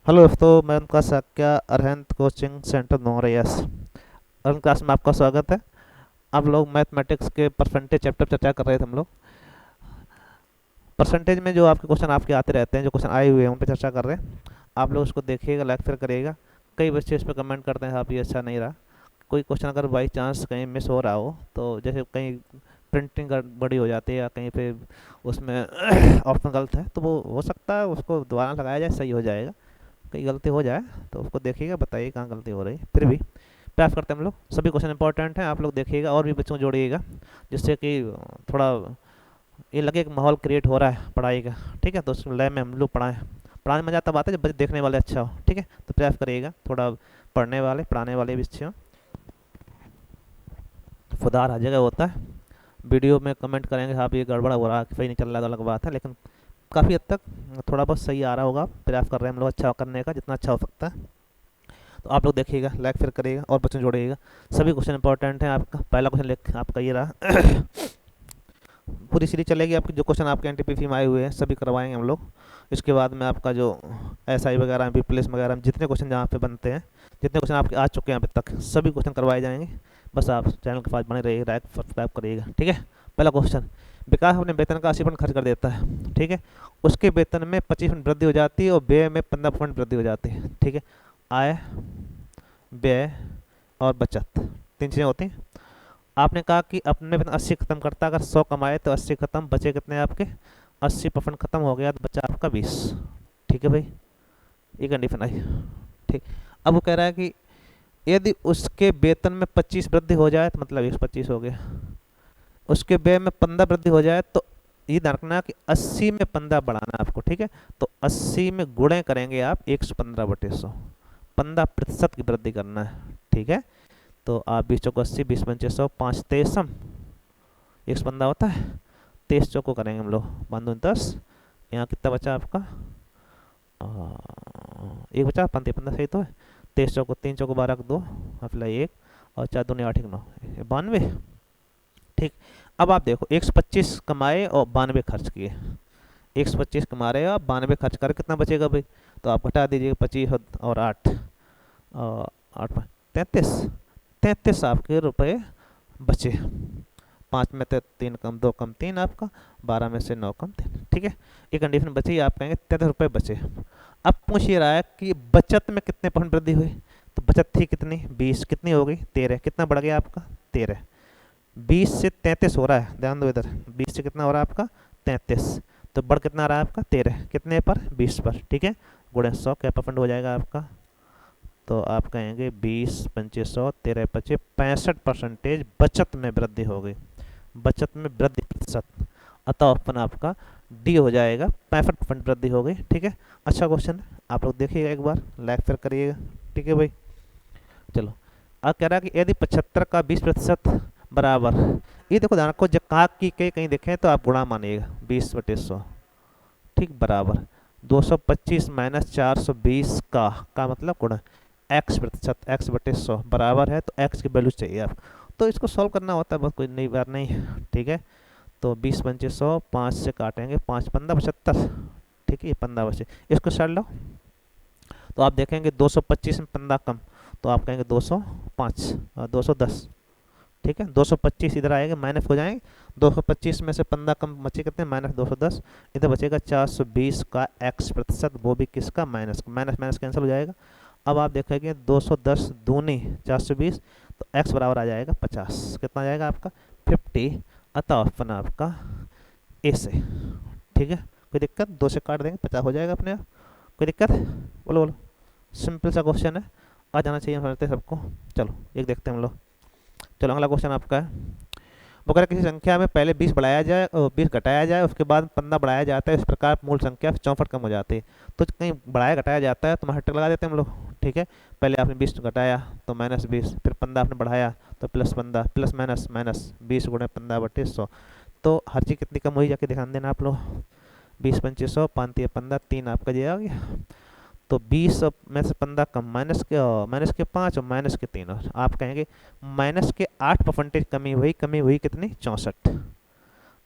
Hello दोस्तों, मैं उनका साक्या अरहंत कोचिंग सेंटर नोरेयस। अरहंत क्लास में आपका स्वागत है। आप लोग मैथमेटिक्स के परसेंटेज चैप्टर चर्चा कर रहे थे हम लोग। परसेंटेज में जो आपके क्वेश्चन आपके आते रहते हैं, जो क्वेश्चन आए हुए हैं उन पर चर्चा कर रहे हैं। आप लोग उसको देखिएगा, लाइक फिर करिएगा। कई बच्चे इस पर कमेंट करते हैं आप ये अच्छा नहीं रहा। कोई क्वेश्चन अगर बाई चांस कहीं मिस हो रहा हो, तो जैसे कहीं प्रिंटिंग गड़बड़ी हो जाती है या कहीं पे उसमें ऑप्शन गलत है, तो वो हो सकता है उसको दोबारा लगाया जाए, सही हो जाएगा। कहीं गलती हो जाए तो उसको देखिएगा, बताइए कहाँ गलती हो रही है। फिर भी प्रयास करते हैं हम लोग। सभी क्वेश्चन इंपॉर्टेंट हैं, आप लोग देखिएगा और भी बच्चों को जोड़िएगा, जिससे कि थोड़ा ये लगे एक माहौल क्रिएट हो रहा है पढ़ाई का। ठीक है, तो उस लय में हम लोग पढ़ाएं। पढ़ाने में मज़ा तब आता है जब बच्चे देखने वाले अच्छा हो। ठीक है, तो प्रयास करिएगा थोड़ा पढ़ने वाले पढ़ाने वाले भी अच्छे हों। सुधार हर जगह होता है। वीडियो में कमेंट करेंगे आप ये गड़बड़ हो रहा है, सही नहीं चल रहा, अलग बात है, लेकिन काफ़ी हद तक थोड़ा बहुत सही आ रहा होगा। प्रयास कर रहे हैं हम लोग अच्छा करने का, जितना अच्छा हो सकता है। तो आप लोग देखिएगा, लाइक फिर करिएगा और बच्चों जोड़िएगा। सभी क्वेश्चन इंपॉर्टेंट हैं। आपका पहला क्वेश्चन लिख आपका ये रहा। पूरी सीरीज चलेगी आपकी, जो क्वेश्चन आपके एनटीपीसी में आए हुए हैं सभी करवाएंगे हम लोग। इसके बाद में आपका जो एसआई वगैरह बीपीएस वगैरह में जितने क्वेश्चन जहाँ पे बनते हैं, जितने क्वेश्चन आपके आ चुके हैं अभी तक, सभी क्वेश्चन करवाए जाएंगे। बस आप चैनल के पास बने रहिए, लाइक सब्सक्राइब करिएगा। ठीक है, पहला क्वेश्चन। विकास अपने वेतन का 80% खर्च कर देता है। ठीक है, उसके वेतन में 25% वृद्धि हो जाती है और व्यय में 15% वृद्धि हो जाती है। ठीक है, आय, व्यय और बचत, तीन चीज़ें होती हैं। आपने कहा कि अपने वेतन 80 खत्म करता है, अगर 100 कमाए तो 80 खत्म, बचे कितने आपके? 80% खत्म हो गया तो बचा आपका 20। ठीक है भाई, ये कंडीशन आई। ठीक, अब वो कह रहा है कि यदि उसके वेतन में 25 वृद्धि हो जाए तो मतलब 125 हो गया, उसके व्यय में 15 वृद्धि हो जाए तो ये ध्यान रखना कि 80 में 15 बढ़ाना है आपको। ठीक है, तो 80 में गुणे करेंगे आप 115/100, 15% की वृद्धि करना है। ठीक है, तो आप 20 चौको 80, 20 पंचे 100, 5 तेसम 115 होता है। 23 चौको करेंगे हम लोग, 5 10। यहाँ कितना बचा आपका? एक बचा, 15 सही तो है। 23 चौको 3 चौको 12 2, मतलब 1 और 4 दूनी 8 9, 92। ठीक, अब आप देखो 125 कमाए और 92 खर्च किए। 125 कमा रहे हो आप, 92 खर्च कर, कितना बचेगा भाई? तो आप घटा दीजिए 25 और 8, 33। 33 आपके रुपए बचे। 5 में से 3 कम 2 कम 3 आपका, 12 में से 9 कम 3। ठीक है, ये कंडीशन बची, आप कहेंगे 33 रुपये बचे। अब पूछ ये रहा है कि बचत में कितने % वृद्धि हुई। तो बचत थी कितनी? 20, कितनी हो गई? 13। कितना बढ़ गया आपका? 13। 20 से 33 हो रहा है, ध्यान दो इधर। 20 से कितना हो रहा है आपका? 33। तो बढ़ कितना आ रहा है आपका? 13। कितने पर? 20 पर। ठीक है, गुणे 100, क्या % हो जाएगा आपका? तो आप कहेंगे 20 पंचे 100, 13 पचे 65% बचत में वृद्धि हो गई। बचत में वृद्धि प्रतिशत, अतः ऑप्शन आपका डी हो जाएगा, 65% वृद्धि हो गई। ठीक है, अच्छा क्वेश्चन है, आप लोग देखिएगा एक बार, लाइक फिर करिएगा। ठीक है भाई, चलो। अब कह रहा है कि यदि 75 का 20% बराबर, ये देखो ध्यान रखो, जब कहा कि कहीं देखें तो आप गुणा मानिएगा, 20/100। ठीक, बराबर 225 माइनस 420 का मतलब गुणा x%, x/100 बराबर है, तो x की वैल्यू चाहिए आप। तो इसको सॉल्व करना होता है, बस कोई नई बात नहीं है। ठीक है, तो 20 पंचे 100, 5 से काटेंगे, 5 15 75। ठीक है, ये 15 बचे, इसको सर लो। तो आप देखेंगे 225 में 15 कम, तो आप कहेंगे 205 और 210। ठीक है, 225 इधर आएगा, माइनस हो जाएंगे। 225 में से 15 कम बचे कितने? माइनस 210। इधर बचेगा 420 का x%, वो भी किसका? माइनस, माइनस माइनस कैंसिल हो जाएगा। अब आप देखेंगे 210 दूनी 420, तो x बराबर आ जाएगा 50। कितना आ जाएगा आपका? 50। अतः ऑप्शन आपका ए से। ठीक है, कोई दिक्कत? 2 से काट देंगे, 50 हो जाएगा अपने आप। कोई दिक्कत? बोलो बोलो, सिंपल सा क्वेश्चन है, आ जाना चाहिए समझते सबको। चलो एक देखते हैं हम लोग। चलो अगला क्वेश्चन आपका है, वो कह रहा है किसी संख्या में पहले 20 बढ़ाया जाए और 20 घटाया जाए, उसके बाद 15 बढ़ाया जाता है, इस प्रकार मूल संख्या 64 कम हो जाती है। तो कहीं बढ़ाया घटाया जाता है तो हम लगा देते हैं हम लोग। ठीक है, पहले आपने 20 घटाया तो -20, फिर 15 आपने बढ़ाया तो +15, प्लस माइनस माइनस 20 गुणे 15/100। तो हर चीज़ कितनी कम हुई जाके ध्यान देना आप लोग। 20 पंचे 100, 5 15, 3 आपका ये आ गया। तो 20 में से 15 कम, माइनस के 5 और माइनस के 3, और आप कहेंगे -8% कमी हुई। कमी हुई कितनी? 64।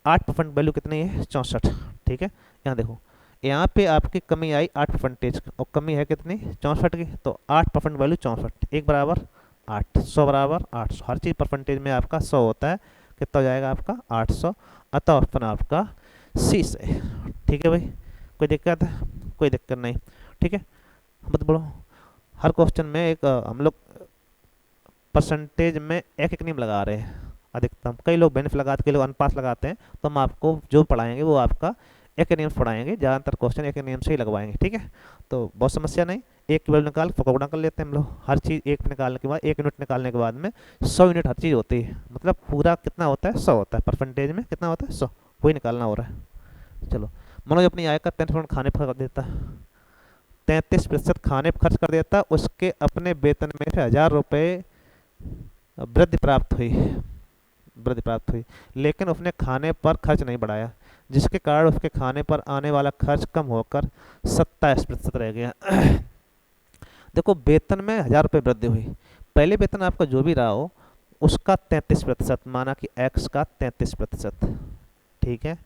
8% वैल्यू कितनी है? 64। ठीक है, यहाँ देखो यहाँ पे आपकी कमी आई 8% और कमी है कितनी 64 की, तो 8% वैल्यू 64, एक बराबर 8, 100 बराबर 800, हर चीज़ परसेंटेज में आपका 100 होता है, कितना हो जाएगा आपका 800, अतः ऑप्शन आपका सी से। ठीक है भाई, कोई दिक्कत है? कोई दिक्कत नहीं। ठीक है, मत बोलो। हर क्वेश्चन में एक हम लोग परसेंटेज में एक एक नियम लगा रहे हैं अधिकतम, कई लोग बेनिफिट लगाते, कई लोग अनुपात लगाते हैं, तो हम आपको जो पढ़ाएंगे वो आपका एक नियम पढ़ाएंगे, ज़्यादातर क्वेश्चन एक नियम से ही लगवाएंगे। ठीक है, तो बहुत समस्या नहीं, एक वैल्यू निकाल फोका गुणा कर लेते हैं हम लोग, हर चीज़ एक निकालने के बाद, एक यूनिट निकालने के बाद में 100 यूनिट हर चीज़ होती है, मतलब पूरा कितना होता है 100 होता है, परसेंटेज में कितना होता है 100, वही निकालना हो रहा है। चलो, मनोज अपनी आय का 33% खाने पर कर देता, 33% खाने पर खर्च कर देता, उसके अपने वेतन में से 1000 रुपये वृद्धि प्राप्त हुई, वृद्धि प्राप्त हुई, लेकिन उसने खाने पर खर्च नहीं बढ़ाया, जिसके कारण उसके खाने पर आने वाला खर्च कम होकर 27% रह गया। देखो, वेतन में 1000 रुपये वृद्धि हुई, पहले वेतन आपका जो भी रहा हो उसका 33%, माना कि एक्स का 33%। ठीक है,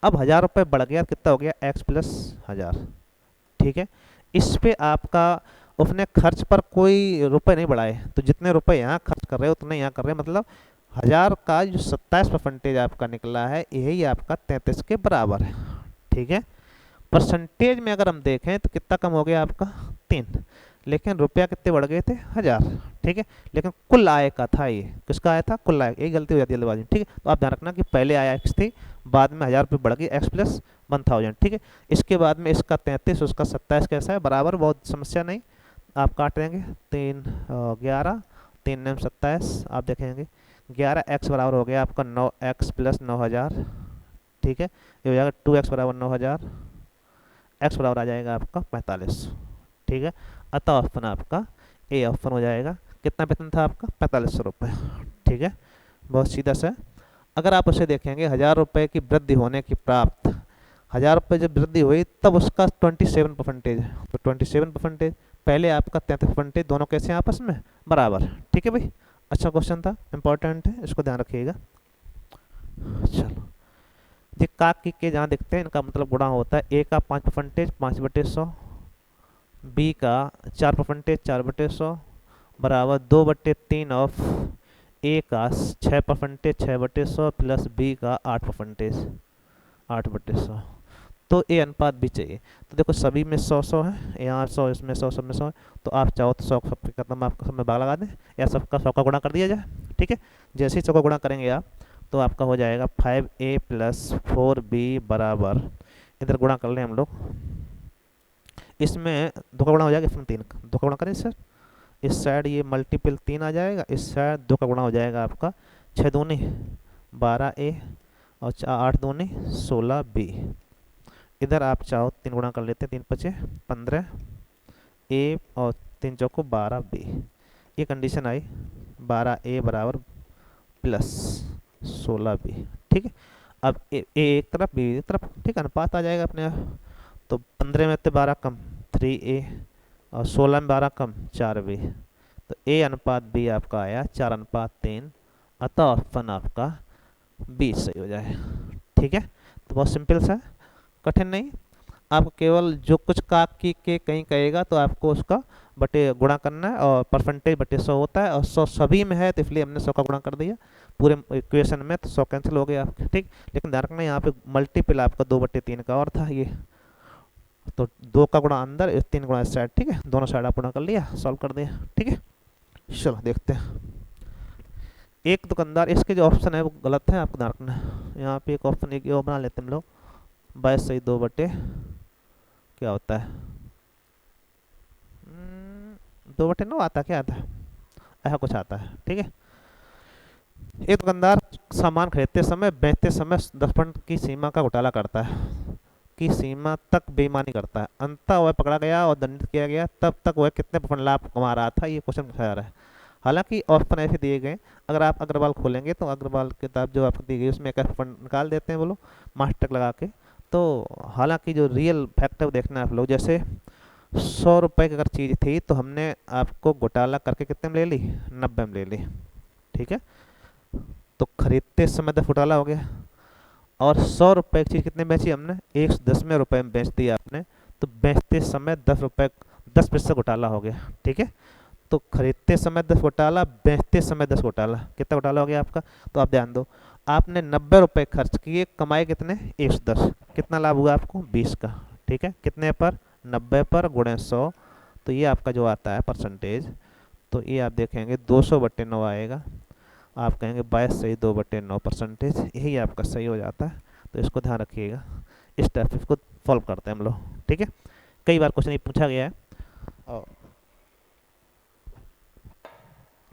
अब 1000 रुपये बढ़ गया, कितना हो गया एक्स प्लस 1000। ठीक है, इस पे आपका उसने खर्च पर कोई रुपए नहीं बढ़ाए, तो जितने रुपए यहाँ खर्च कर रहे हो उतने यहाँ कर रहे हैं, मतलब 1000 का जो 27% आपका निकला है यही आपका 33 के बराबर है। ठीक है, परसेंटेज में अगर हम देखें तो कितना कम हो गया आपका 3, लेकिन रुपया कितने बढ़ गए थे 1000। ठीक है, लेकिन कुल आय का था, ये किसका आय था, कुल आय, यही गलती हो जाती है जल्दबाजी में। ठीक है, तो आप ध्यान रखना कि पहले आय एक्स थी, बाद में 1000 रुपये बढ़ गई एक्स प्लस 1000। ठीक है, इसके बाद में इसका 33 उसका 27 कैसा है बराबर, बहुत समस्या नहीं, आप काट देंगे, 3 11, 3 9 27, आप देखेंगे 11x बराबर हो गया आपका 9x प्लस 9000। ठीक है, ये हो जाएगा 2x बराबर 9000, x बराबर आ जाएगा आपका 45। ठीक है, अतः ऑप्शन आपका ए ऑप्शन हो जाएगा। कितना वेतन था आपका 4500 रुपये। ठीक है, बहुत सीधा सा। अगर आप उसे देखेंगे 1000 रुपये की वृद्धि होने की प्राप्त, 1000 रुपये जब वृद्धि हुई तब उसका 27% है, तो 27% पहले आपका 33%, दोनों कैसे हैं आपस में बराबर। ठीक है भाई, अच्छा क्वेश्चन था, इंपॉर्टेंट है, इसको ध्यान रखिएगा। चलो जी, काक के जहाँ दिखते हैं इनका मतलब गुणा होता है, ए का 5%, 5/100, बी का 4%, 4/100 बराबर 2/3 ऑफ ए का 6%, 6/100 प्लस बी का 8%, 8/100। तो ए अनुपात भी चाहिए, तो देखो सभी में 100-100 है, यहाँ 100 इसमें 100 सब में 100 है, तो आप चाहो तो 100 सबके कदम आपका सब में भाग लगा दें, या सबका 100 का गुणा कर दिया जाए। ठीक है, जैसे ही 100 का गुणा करेंगे आप तो आपका हो जाएगा 5a प्लस 4b बराबर, इधर गुणा कर लें हम लोग, इसमें 2 का गुणा हो जाएगा, इसमें 3 का 2 का गुणा करें सर, इस साइड ये मल्टीपल 3 आ जाएगा, इस साइड 2 का गुणा हो जाएगा आपका 6 दूनी 12a और 8 दूनी 16b, इधर आप चाहो 3 गुणा कर लेते हैं, 3 5 15 ए और 3 चौको 12b, ये कंडीशन आई 12a बराबर प्लस 16b। ठीक है, अब ए एक तरफ बी एक तरफ, ठीक है, अनुपात आ जाएगा अपने आप, तो 15 में से 12 कम 3a और 16 में 12 कम 4b, तो a अनुपात b आपका आया 4:3, अतः ऑप्शन आपका बी सही हो जाए। ठीक है, तो बहुत सिंपल सा, कठिन नहीं, आपको केवल जो कुछ काक की के कहीं कहेगा तो आपको उसका बटे गुणा करना है, और परसेंटेज बटे 100 होता है, और 100 सभी में है तो इसलिए हमने 100 का गुणा कर दिया पूरे इक्वेशन में, तो 100 कैंसिल हो गया आपके। ठीक, लेकिन ध्यान रखना यहाँ पे मल्टीपल आपका 2/3 का और था ये, तो 2 का गुणा अंदर 3 गुणा इस साइड। ठीक है, दोनों साइड आप गुणा कर लिया, सॉल्व कर दिया। ठीक है, चलो देखते हैं। एक दुकानदार, इसके जो ऑप्शन है वो गलत है, आपको ध्यान रखना है, यहाँ पे एक ऑप्शन एक बना लेते हैं हम लोग, 22 सही 2 बटे क्या होता है 2/9 आता, क्या आता है ऐसा कुछ आता है। ठीक है, एक दुकानदार सामान खरीदते समय बेचते समय 10% की सीमा का घोटाला करता है, की सीमा तक बेईमानी करता है, अंततः वह पकड़ा गया और दंडित किया गया, तब तक वह कितने % लाभ कमा रहा था, ये क्वेश्चन पूछा जा रहा है। हालांकि ऑप्शन ऐसे दिए गए, अगर आप अग्रवाल खोलेंगे तो अग्रवाल किताब जो आपको दी गई उसमें एक निकाल देते हैं बोलो मास्टर लगा के, तो हालांकि जो रियल फैक्ट है वो देखना है आप लोग। जैसे 100 रुपये की अगर चीज़ थी तो हमने आपको घोटाला करके कितने में ले ली 90 में ले ली। ठीक है, तो खरीदते समय 10 घोटाला हो गया, और 100 रुपये की चीज़ कितने बेची हमने, 110 रुपये में बेच दी आपने, तो बेचते समय 10 रुपये, 10 पैसे घोटाला हो गया। ठीक है, तो खरीदते समय 10 घोटाला, बेचते समय 10 घोटाला, कितना घोटाला हो गया आपका। तो आप ध्यान दो, आपने 90 रुपये खर्च किए, कमाए कितने, 110, कितना लाभ हुआ आपको, 20 का। ठीक है, कितने पर, 90 पर गुणे 100, तो ये आपका जो आता है परसेंटेज, तो ये आप देखेंगे 200/9 आएगा। आप कहेंगे 22 सही 2/9 परसेंटेज, यही आपका सही हो जाता है। तो इसको ध्यान रखिएगा, इस टाइप को सॉल्व करते हैं हम लोग। ठीक है, कई बार क्वेश्चन ये पूछा गया है और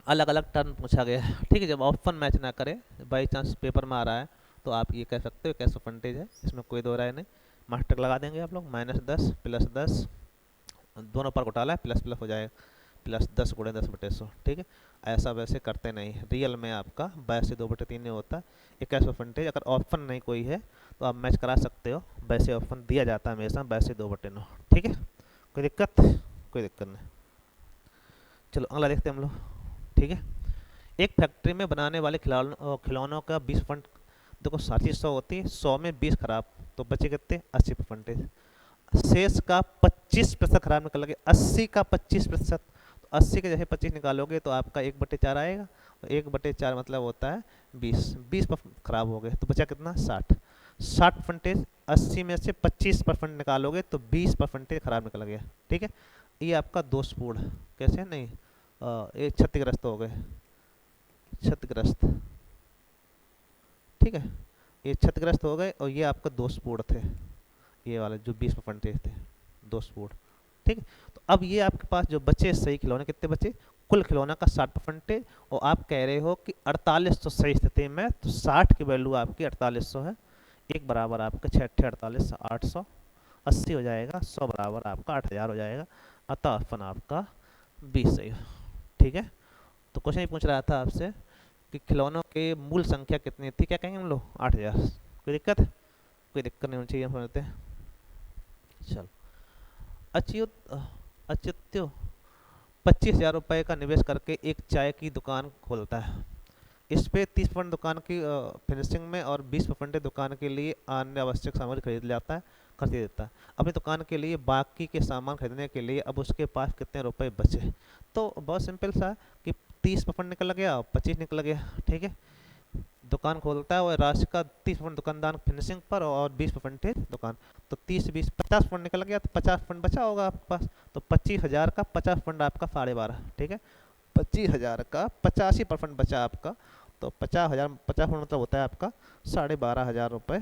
अलग अलग टर्म पूछा गया है। ठीक है, जब ऑप्शन मैच ना करे, बाई चांस पेपर में आ रहा है, तो आप ये कह सकते हो कैश परसेंटेज है, इसमें कोई दो राय नहीं। मास्टर लगा देंगे आप लोग, -10 +10, दोनों पर घोटाला है, प्लस प्लस हो जाएगा, +10 गुणे 10/100। ठीक है, ऐसा वैसे करते नहीं, रियल में आपका 22/2/3 नहीं होता। 21%, अगर ऑप्शन नहीं कोई है तो आप मैच करा सकते हो, वैसे ऑप्शन दिया जाता है हमेशा 22/2/9। ठीक है, कोई दिक्कत, कोई दिक्कत नहीं। चलो अगला देखते हैं हम लोग। ठीक है, एक फैक्ट्री में बनाने वाले खिलौनों का 20%, देखो सारी 100 होती है, 100 में 20 खराब, तो बचे कितने, 80%। शेष का 25% खराब निकल गया, 80 का 25%, तो 80 के जैसे 25 निकालोगे तो आपका 1/4 आएगा, और 1/4 मतलब होता है 20 खराब हो गए, तो बचा कितना, 60%। 80 में से 25% निकालोगे तो 20% खराब निकल गया। ठीक है, ये आपका दोषपूर्ण, कैसे नहीं, ये क्षतिग्रस्त हो गए, क्षतिग्रस्त। ठीक है, ये क्षतिग्रस्त हो गए, और ये आपका दोषपूर्ण थे, ये वाले जो 20% थे दोषपूर्ण। ठीक है, तो अब ये आपके पास जो बचे सही खिलौने कितने बचे, कुल खिलौना का 60%, और आप कह रहे हो कि 4800 सही स्थिति में, तो 60 की वैल्यू आपकी 4800 है। एक बराबर आपका 6 48, 880 हो जाएगा, 100 बराबर आपका 8000 हो जाएगा। अतः ऑप्शन आपका 20 सही हो। ठीक है, तो क्वेश्चन ये पूछ रहा था आपसे कि खिलौनों के मूल संख्या कितनी थी, क्या कहेंगे हम लोग, 8000। कोई दिक्कत, कोई दिक्कत नहीं होनी चाहिए, हम समझते हैं। चलो, अच्युत्यो 25,000 रुपये का निवेश करके एक चाय की दुकान खोलता है। इस पे 30% दुकान की फिनिशिंग में और 20% दुकान के लिए अन्य आवश्यक सामग्री खरीद लेता है, खरीद देता है। अपनी दुकान के लिए बाकी के सामान खरीदने के लिए अब उसके पास कितने रुपए बचे। तो बहुत सिंपल सा कि 30% निकल गया और 25 निकल गया। ठीक है, दुकान खोलता है और राशि का 30% दुकानदार फिनिशिंग पर और 20% दुकान, तो 30 20 50% निकल गया, तो 50% बचा होगा आपके पास। तो 25,000 का 50% आपका 12.5। ठीक है, 25,000 का 85% बचा आपका, तो 50,000 50% मतलब होता है आपका 12,500 रुपये।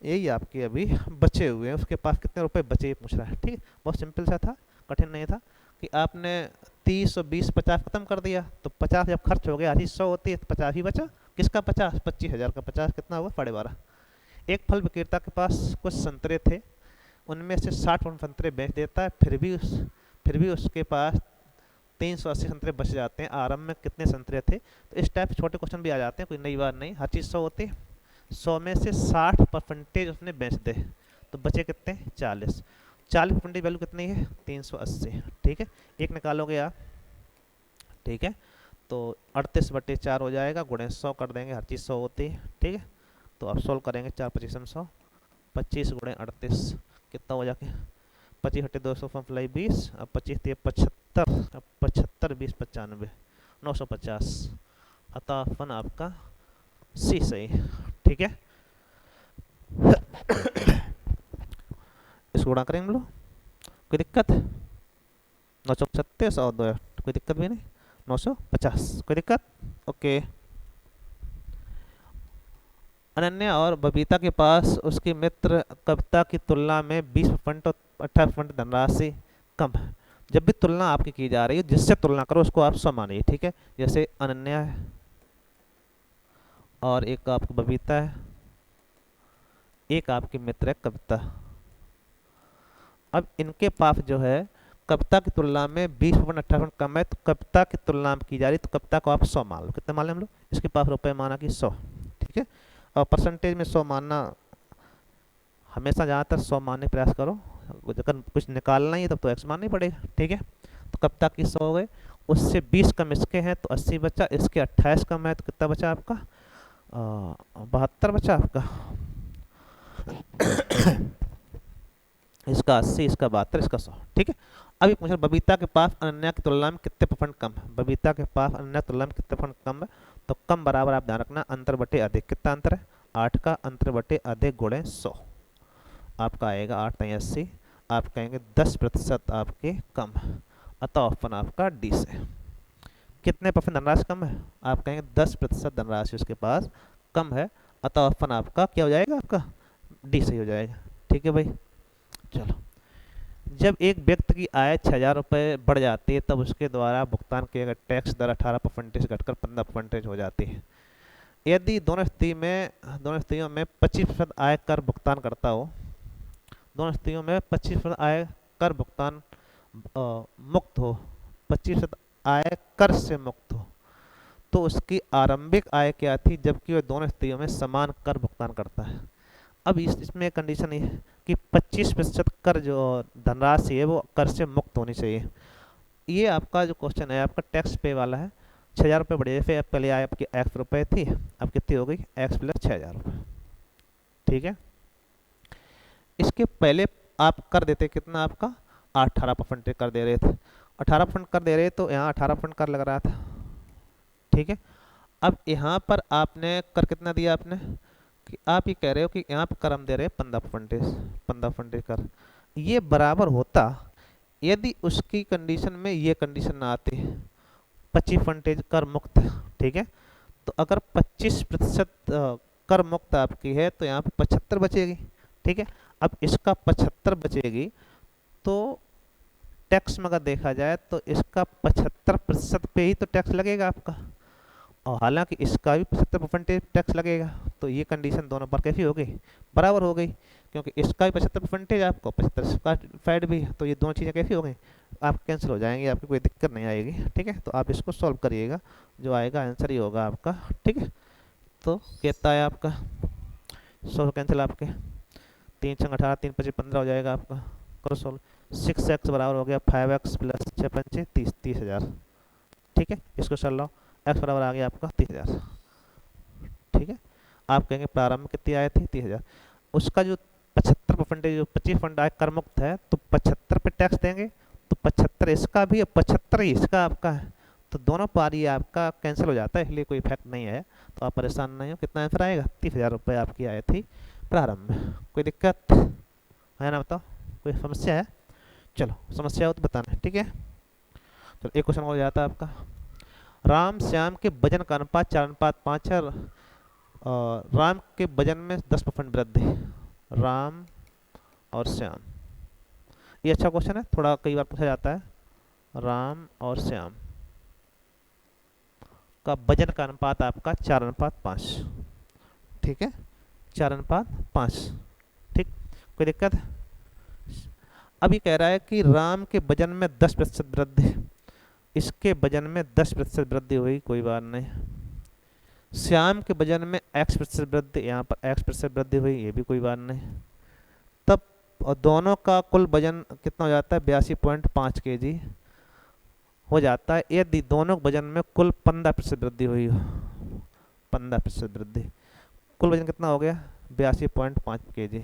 यही आपके अभी बचे हुए हैं, उसके पास कितने रुपए बचे ये पूछ रहा है। ठीक है, बहुत सिंपल सा था, कठिन नहीं था कि आपने 30 और 20 50 खत्म कर दिया, तो 50 जब खर्च हो गया, आधी 100 होती है तो 50 ही बचा। किसका 50, 25,000 का 50 कितना हुआ, 12.5। एक फल विक्रेता के पास कुछ संतरे थे, उनमें से 60 संतरे बेच देता है, फिर भी उसके पास 380 संतरे बच जाते हैं। आरंभ में कितने संतरे थे। तो इस टाइप छोटे क्वेश्चन भी आ जाते हैं, कोई नई बात नहीं, हर चीज़ 100 होती है। 100 में से 60% उसने बेच दे, तो बचे कितने, 40। 40% वैल्यू कितनी है, 380। ठीक है, एक निकालोगे आप। ठीक है, तो 38/4 हो जाएगा, गुणे 100 कर देंगे, हर चीज़ 100 होती है। ठीक है, तो अब सोल्व करेंगे, 4 25 100, 25 गुणे 38 कितना हो जाके, 25 हटे 200 फलाई 20, अब 25 3 75, अब 75 20 95, 950। अतः अपन आपका सी सही। ठीक है, इसको गुणा करेंगे हम लोग, कोई दिक्कत, 936 और 2, कोई दिक्कत भी नहीं, 950, कोई दिक्कत, ओके। अनन्या और बबीता के पास उसकी मित्र कविता की तुलना में 20% और 18% धनराशि कम है। जब भी तुलना आपकी की जा रही है, जिससे तुलना करो उसको आप सम मानिए। ठीक है, जैसे अनन्या है और एक आपकी बबीता है, एक आपकी मित्र है कविता। अब इनके पास जो है कविता की तुलना में 20% 18% कम है, तो कविता की तुलना में की जा रही, तो कविता को आप 100 मान लो। कितना मान लें हम लोग, इसके पास रुपए माना कि 100। ठीक है, और परसेंटेज में 100 मानना हमेशा, ज़्यादातर 100 मानने प्रयास करो। अगर कुछ निकालना ही है तब तो एक्स मानना ही पड़ेगा। ठीक है, तो कविता की 100 हो गए, उससे 20 कम इसके हैं तो 80 बचा, इसके 28 कम है तो कितना बचा आपका, 72 बचा आपका। इसका 80, इसका 72, इसका 100। ठीक है। अभी पूछा बबीता के पास अनन्या की तुलना में कितने परसेंट कम है। बबीता के पास अनन्या की तुलना में कितने परसेंट कम है। तो कम बराबर आप ध्यान रखना अंतर बटे अधिक। कितना अंतर है, 8 का अंतर बटे अधिक गुणे 100। आपका आएगा 8 नहीं 80। आप कहेंगे 10% आपके कम है, अतः ऑप्शन आपका डी से। कितने परसेंट धनराशि कम है, आप कहेंगे 10% धनराशि उसके पास कम है, अतः ऑप्शन आपका क्या हो जाएगा, आपका डी सही हो जाएगा। ठीक है भाई। चलो, जब एक व्यक्ति की आय 6,000 रुपये बढ़ जाती है तब उसके द्वारा भुगतान किए गए टैक्स दर 18% घटकर 15% हो जाती है। यदि दोनों स्थितियों में 25% आय कर भुगतान करता हो, दोनों स्थितियों में 25% आय कर भुगतान मुक्त हो, 25% आय कर से मुक्त हो, तो उसकी आरंभिक आय क्या थी जबकि वह दोनों स्थितियों में समान कर भुगतान करता है। अब इसमें कंडीशन ये है कि 25% कर जो धनराशि है वो कर से मुक्त होनी चाहिए। ये आपका जो क्वेश्चन है आपका टैक्स पे वाला है। 6,000 रुपये बढ़े, फिर पहले आय आपकी x रुपये थी, अब कितनी हो गई x प्लस 6,000 रुपये। ठीक है। इसके पहले आप कर देते कितना, आपका 18% कर दे रहे थे, 18% कर दे रहे तो यहाँ 18% कर लग रहा था। ठीक है। अब यहाँ पर आपने कर कितना दिया आपने, कि आप ये कह रहे हो कि यहाँ पर कर हम दे रहे हैं 15% कर। ये बराबर होता यदि उसकी कंडीशन में ये कंडीशन ना आती, 25% कर मुक्त। ठीक है। तो अगर 25% कर मुक्त आपकी है तो यहाँ पे 75 बचेगी। ठीक है। अब इसका 75 बचेगी तो टैक्स में अगर देखा जाए तो इसका 75% पे ही तो टैक्स लगेगा आपका, और हालांकि इसका भी 75% टैक्स लगेगा। तो ये कंडीशन दोनों पर कैसी हो गई, बराबर हो गई, क्योंकि इसका भी 75% आपको 75 का फाइड भी है, तो ये दोनों चीज़ें कैसी हो गई, आप कैंसिल हो जाएंगी, आपकी कोई दिक्कत नहीं आएगी। ठीक है। तो आप इसको सॉल्व करिएगा, जो आएगा आंसर ही होगा आपका। ठीक है। तो कहता है आपका 100 कैंसिल, आपके 3 छंग 18, 3 25 15 हो जाएगा आपका। करो सॉल्व। 6x बराबर हो गया 5x प्लस 6 पंचे 30, 30,000। ठीक है। इसको चल लो, x बराबर आ गया आपका 30,000। ठीक है। आप कहेंगे प्रारंभ में कितनी आय थी, 30,000। उसका जो 75% जो 25% आय कर मुक्त है तो 75 पे टैक्स देंगे, तो 75 इसका भी है, 75 ही इसका आपका है, तो दोनों पारी आपका कैंसिल हो जाता है, इसलिए कोई इफेक्ट नहीं है। तो आप परेशान नहीं हो। कितना आंसर आएगा, 30,000 रुपये आपकी आय थी प्रारंभ में। कोई दिक्कत है ना, बताओ, कोई समस्या है। चलो, समस्या हो तो बताना। ठीक है। चलो, एक क्वेश्चन हो जाता है आपका। राम श्याम के वजन का अनुपात 4:5 है। राम के वजन में 10% वृद्धि, राम और श्याम। ये अच्छा क्वेश्चन है, थोड़ा कई बार पूछा जाता है। राम और श्याम का वजन का अनुपात आपका 4:5। ठीक है। 4:5। ठीक। कोई दिक्कत है। अब ये कह रहा है कि राम के वजन में 10% वृद्धि, इसके वजन में 10% वृद्धि हुई, कोई बात नहीं। श्याम के वजन में x% वृद्धि, यहाँ पर x% वृद्धि हुई, ये भी कोई बात नहीं। तब और दोनों का कुल वजन कितना हो जाता है, 82.5 kg हो जाता है यदि दोनों वजन में कुल 15% वृद्धि हुई हो। 15% वृद्धि, कुल वजन कितना हो गया, 82.5 kg।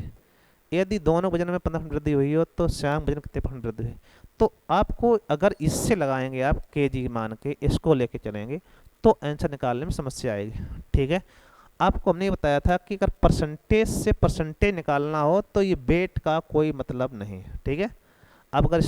यदि दोनों वजन में 15% वृद्धि हुई हो तो श्याम वजन कितने % वृद्धि हुई। तो आपको अगर इससे लगाएंगे आप kg मान के, इसको लेके चलेंगे तो आंसर निकालने में समस्या आएगी। ठीक है। आपको हमने बताया था कि अगर परसेंटेज से परसेंटेज निकालना हो तो ये वेट का कोई मतलब नहीं है। ठीक है। अब अगर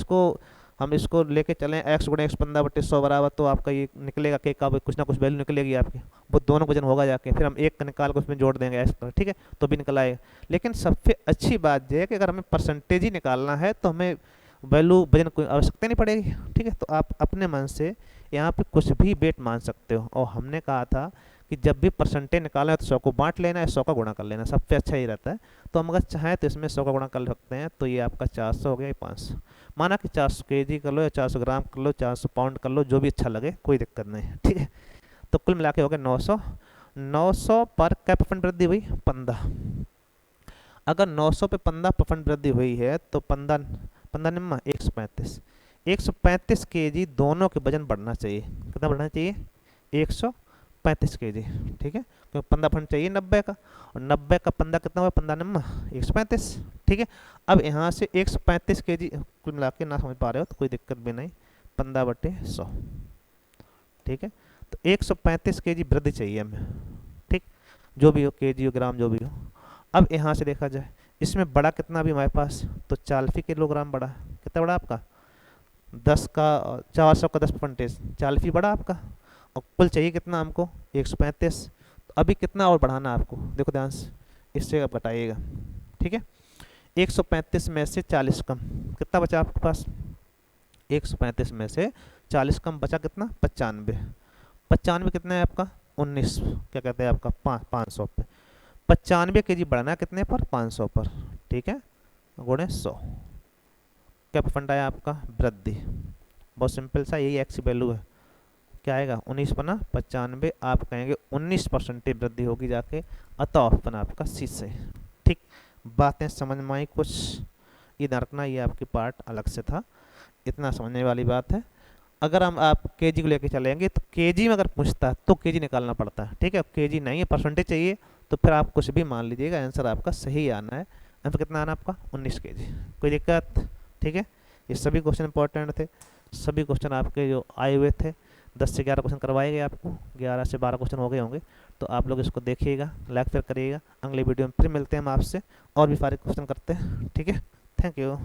हम इसको लेके चलें x गुणे x 15/100 बराबर, तो आपका ये निकलेगा के का कुछ ना कुछ वैल्यू निकलेगी आपकी, वो दोनों वजन होगा जाके, फिर हम एक का निकाल के उसमें जोड़ देंगे x पर। ठीक है। तो भी निकल आएगा। लेकिन सबसे अच्छी बात यह है कि अगर हमें परसेंटेज ही निकालना है तो हमें वैल्यू वजन कोई आवश्यकता नहीं पड़ेगी। ठीक है। तो आप अपने मन से यहाँ पे कुछ भी वेट मान सकते हो, और हमने कहा था कि जब भी परसेंटेज निकालना है तो 100 को बांट लेना है, 100 का गुणा कर लेना, सबसे अच्छा ही रहता है। तो हम अगर चाहें तो इसमें 100 का गुणा कर सकते हैं, तो ये आपका 400 हो गया, ये 500। माना कि 400 kg कर लो या 400 ग्राम कर लो, 400 पाउंड कर लो, जो भी अच्छा लगे, कोई दिक्कत नहीं है। ठीक है। तो कुल मिला के हो गया 900। 900 पर क्या % वृद्धि हुई, 15। अगर 900 पे 15% वृद्धि हुई है तो 15 निम्मा 135। 135 kg दोनों के वजन बढ़ना चाहिए। कितना बढ़ना चाहिए, 135 kg। ठीक है। क्योंकि 15% चाहिए 90 का, और 90 का 15 कितना हुआ, 15 नम्मा 135। ठीक है, अब यहाँ से 135 केजी कुल मिला के ना समझ पा रहे हो तो कोई दिक्कत भी नहीं, 15/100। ठीक है, तो 135 केजी वृद्धि चाहिए हमें। ठीक, जो भी हो, केजी हो, ग्राम, जो भी हो। अब यहाँ से देखा जाए, इसमें बड़ा कितना भी हमारे पास, तो 40 किलोग्राम बड़ा। कितना बड़ा आपका, 10 का 400 का 10%, 40 बड़ा आपका। और कुल चाहिए कितना हमको, 135। तो अभी कितना और बढ़ाना है आपको, देखो ध्यान से, इससे आप घटाइएगा। ठीक है, 135 में से 40 कम, कितना बचा आपके पास, 135 में से 40 कम बचा कितना, 95। 95 कितना है आपका, 19, क्या कहते हैं आपका, 500 पे। 95 केजी बढ़ना है कितने पर, 500 पर। ठीक है, गुणे 100, क्या फंड आया आपका, वृद्धि। बहुत सिंपल सा, यही एक्स वैल्यू है, क्या आएगा, 19×95, आप कहेंगे 19% वृद्धि होगी जाके, अतः ऑप्शन आपका सी से। ठीक, बातें समझ में आई कुछ, ये ध्यान रखना, ये आपकी पार्ट अलग से था, इतना समझने वाली बात है। अगर हम आप केजी को लेके चलेंगे तो केजी में अगर पूछता है तो केजी निकालना पड़ता है। ठीक है, केजी नहीं है, परसेंटेज चाहिए, तो फिर आप कुछ भी मान लीजिएगा, आंसर आपका सही आना है। आंसर कितना आना आपका, 19 केजी। कोई दिक्कत, ठीक है, ये सभी क्वेश्चन इंपॉर्टेंट थे, सभी क्वेश्चन आपके जो आए हुए थे, 10 से 11 क्वेश्चन करवाए गए आपको, 11 से 12 क्वेश्चन हो गए होंगे। तो आप लोग इसको देखिएगा, लाइक फिर करिएगा। अगले वीडियो में फिर मिलते हैं हम आपसे, और भी सारे क्वेश्चन करते हैं। ठीक है, थैंक यू।